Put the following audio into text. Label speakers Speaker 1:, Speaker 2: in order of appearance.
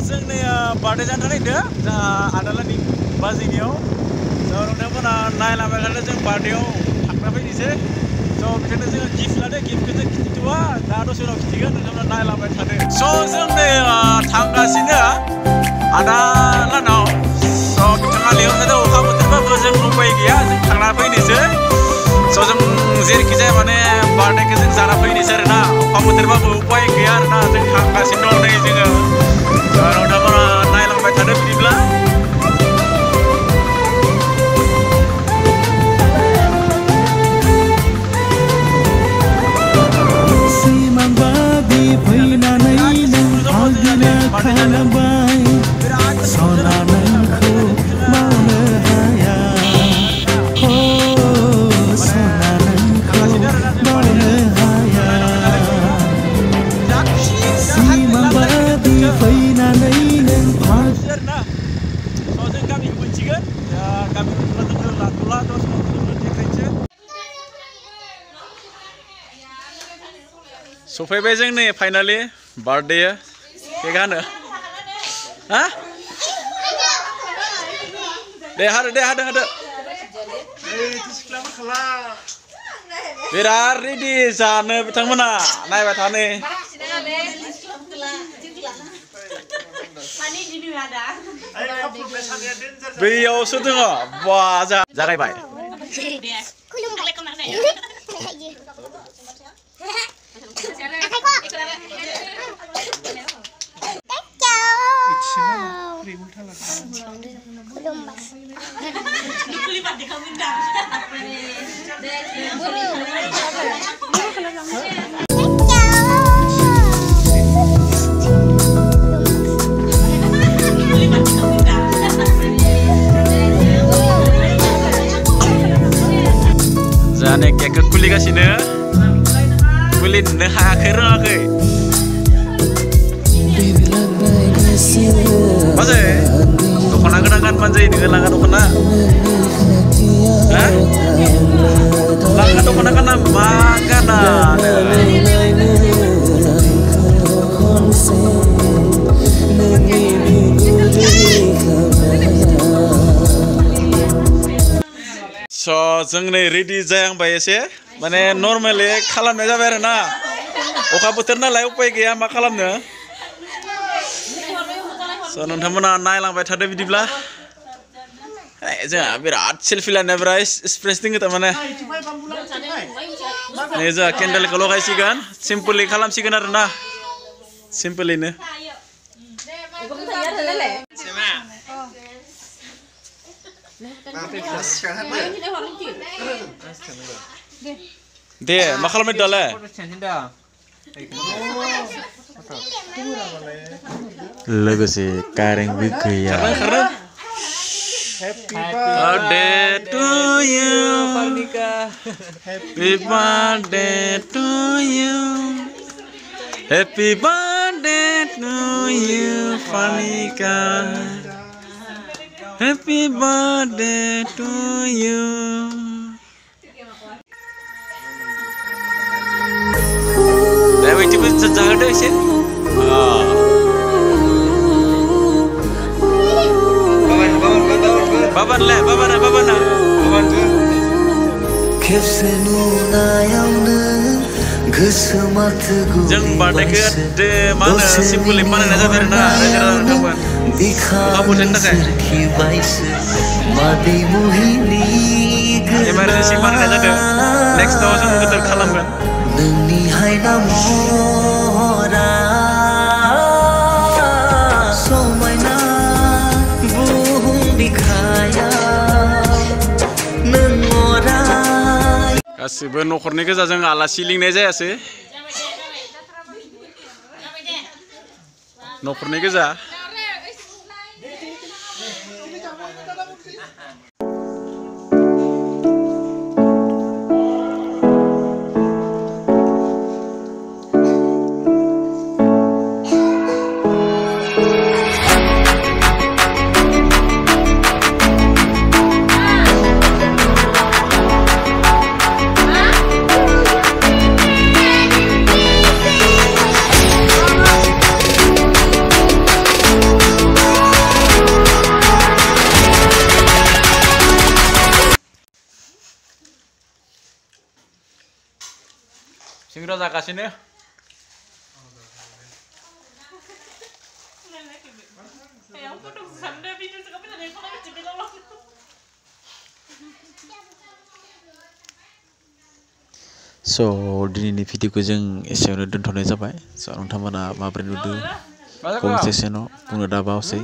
Speaker 1: जोंनि बार्थडे जानो नागिरदों जा आदालानि बाजिनियाव नोंथांमोना नायलांबाय थादो जों बार्थडेआव थांना फैनोसै स' बेखायनो जोङो गिफ्ट लादो गिफ्टखौ जों खिन्थिथ'वा दा दसे उनाव खिन्थिगोन नोंथांमोना नायलांबाय थादो स' जों नै थांगासिनो आदा लानाव स' बिथाङा लिंहरदों अखा बोथोरबाबो जों उपाय गैया जों थांना फैनोसै स' जों जेरैखि जाया माने बार्थडेखौ जों जाना फैनोसै आरोना अखा बोथोरबाबो उपाय गैया आरोना जों थांगासिनो दं नै जोङो नोंथांमोना नायलांबाय थादो बिदिब्ला सफैबाय जों नै फाइनालि बार्थडे केक हानो हा दे हादो बिराद रेडि जानो बिथांमोना नायबाय थानो बैयावसो दङ बा जागायबाय जाने केकखौ खुलिगासिनो खुलिनो हायाखै रोङाखै माजे दख'ना गोनां गानबानो जायो नोङो लांगा दख'ना लांगा दख'ना गाना मा गाना स' जों नै रेडि जाहांबाय एसे माने नर्मेलि खालामनाय जाबाय आरो ना अखा बोथोर नालाय उपाय गैया मा खालामनो स' नोंथांमोना नायलांबाय थादो बिदिब्ला जोंहा बिराद सेल्फि लानाया बिराद एक्सपिरियेन्स दङ थारमाने नै जोंहा केन्डेलखौ लगायसिगोन सिम्पोलि खालामसिगोन आरो ना सिम्पोलैनो दे मा खालामबाय दालाय लोगोसे कारेन्टबो गैया Happy birthday to you Happy birthday to you Happy birthday to you Fanika Happy birthday to you Dah wajib sejahat dah sih Baban lah, baban Jeng bateknya de mana simpulin mana nasa berna, nasa kamu tenda kan? Emergency mana nasa kan? Next tahun kita terkalam kan? गासिबो न'खरनि गोजा जों आलासि लिंनाय जायासै न'खरनि गोजा सिंग्रा जागासिनो स' दिनैनि भिडिअखौ जों एसेयावनो दोनथ'नाय जाबाय स' नोंथांमोना माबोरै नुदों कमेन्ट सेक्सनाव बुंनो दाबावसै